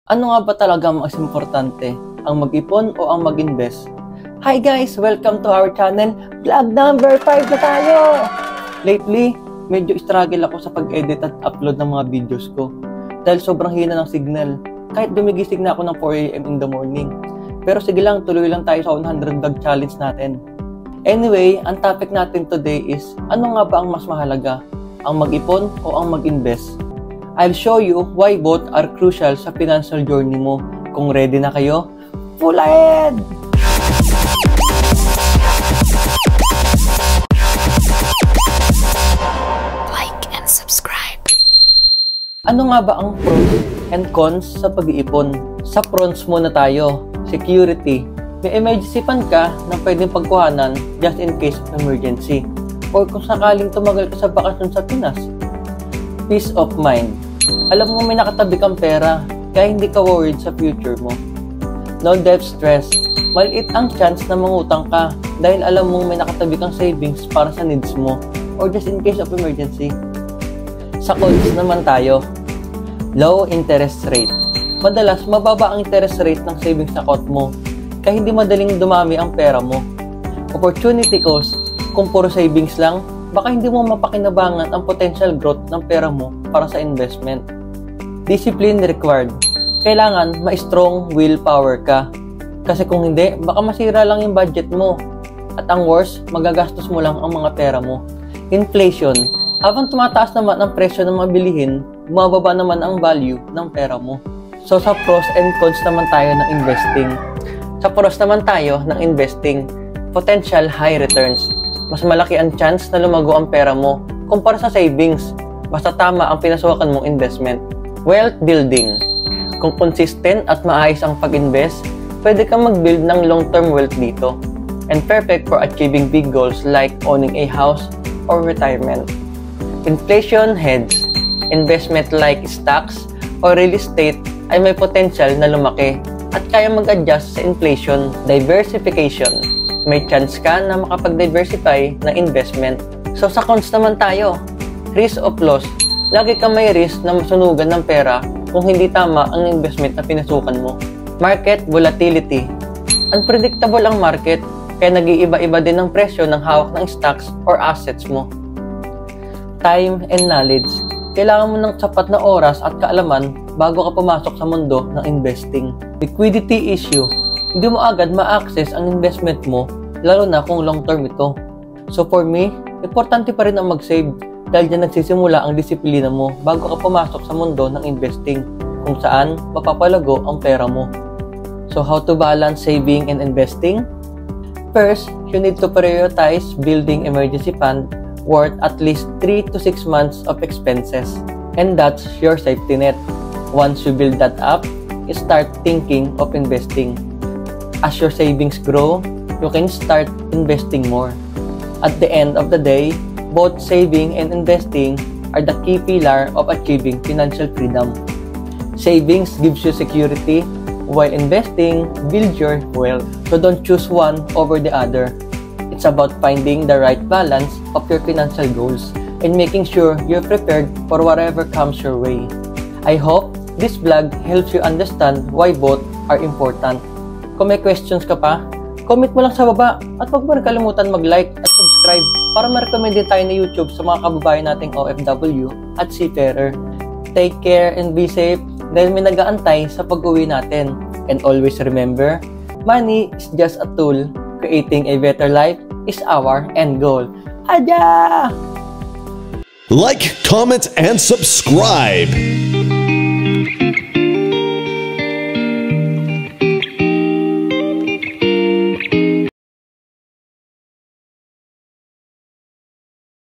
Ano nga ba talaga mas importante? Ang mag-ipon o ang mag-invest? Hi guys! Welcome to our channel. Vlog number 5 na tayo! Lately, medyo struggle ako sa pag-edit at upload ng mga videos ko. Dahil sobrang hina ng signal. Kahit gumigising na ako ng 4 AM in the morning. Pero sige lang, tuloy lang tayo sa 100 vlog challenge natin. Anyway, ang topic natin today is, ano nga ba ang mas mahalaga? Ang mag-ipon o ang mag-invest? I'll show you why both are crucial sa financial journey mo. Kung ready na kayo, full ahead! Like and subscribe. Ano nga ba ang pros and cons sa pag-iipon? Sa pros muna tayo. Security. May emergency fund ka na pwedeng pagkuhanan just in case of emergency. Or kung sakaling tumagal ka sa bakasyon sa Pinas. Peace of mind. Alam mo may nakatabi kang pera, kaya hindi ka worried sa future mo. No debt stress. Maliit ang chance na mangutang ka dahil alam mong may nakatabi kang savings para sa needs mo or just in case of emergency. Sa cons naman tayo. Low interest rate. Madalas, mababa ang interest rate ng savings account mo kaya hindi madaling dumami ang pera mo. Opportunity cost. Kung puro savings lang, baka hindi mo mapakinabangan ang potential growth ng pera mo para sa investment. Discipline required. Kailangan ma-strong willpower ka. Kasi kung hindi, baka masira lang yung budget mo. At ang worst, magagastos mo lang ang mga pera mo. Inflation. Habang tumataas naman ang presyo ng mga bilihin, bumababa naman ang value ng pera mo. So sa pros and cons naman tayo ng investing. Sa pros naman tayo ng investing, potential high returns. Mas malaki ang chance na lumago ang pera mo kumpara sa savings, basta tama ang pinasukan mong investment. Wealth building. Kung consistent at maayos ang pag-invest, pwede kang mag-build ng long-term wealth dito. And perfect for achieving big goals like owning a house or retirement. Inflation hedge. Investment like stocks or real estate ay may potential na lumaki at kaya mag-adjust sa inflation. Diversification. May chance ka na makapag-diversify na investment. So sa cons naman tayo, risk of loss. Lagi ka may risk na masunugan ng pera kung hindi tama ang investment na pinasukan mo. Market volatility. Unpredictable ang market, kaya nag-iiba-iba din ang presyo ng hawak ng stocks or assets mo. Time and knowledge. Kailangan mo ng sapat na oras at kaalaman bago ka pumasok sa mundo ng investing. Liquidity issue. Hindi mo agad ma-access ang investment mo, lalo na kung long-term ito. So for me, importante pa rin ang mag-save dahil dyan nagsisimula ang disiplina mo bago ka pumasok sa mundo ng investing, kung saan mapapalago ang pera mo. So how to balance saving and investing? First, you need to prioritize building emergency fund worth at least 3 to 6 months of expenses. And that's your safety net. Once you build that up, you start thinking of investing. As your savings grow, you can start investing more. At the end of the day, both saving and investing are the key pillar of achieving financial freedom. Savings gives you security, while investing builds your wealth. So don't choose one over the other. It's about finding the right balance of your financial goals and making sure you're prepared for whatever comes your way. I hope this vlog helps you understand why both are important. Kung may questions ka pa, comment mo lang sa baba at huwag mo rin kalimutan mag-like at subscribe para ma-recommend din tayo na YouTube sa mga kababayan nating OFW at seafarer. Take care and be safe dahil may nag-aantay sa pag-uwi natin. And always remember, money is just a tool. Creating a better life is our end goal. Aja! Like, comment, and subscribe.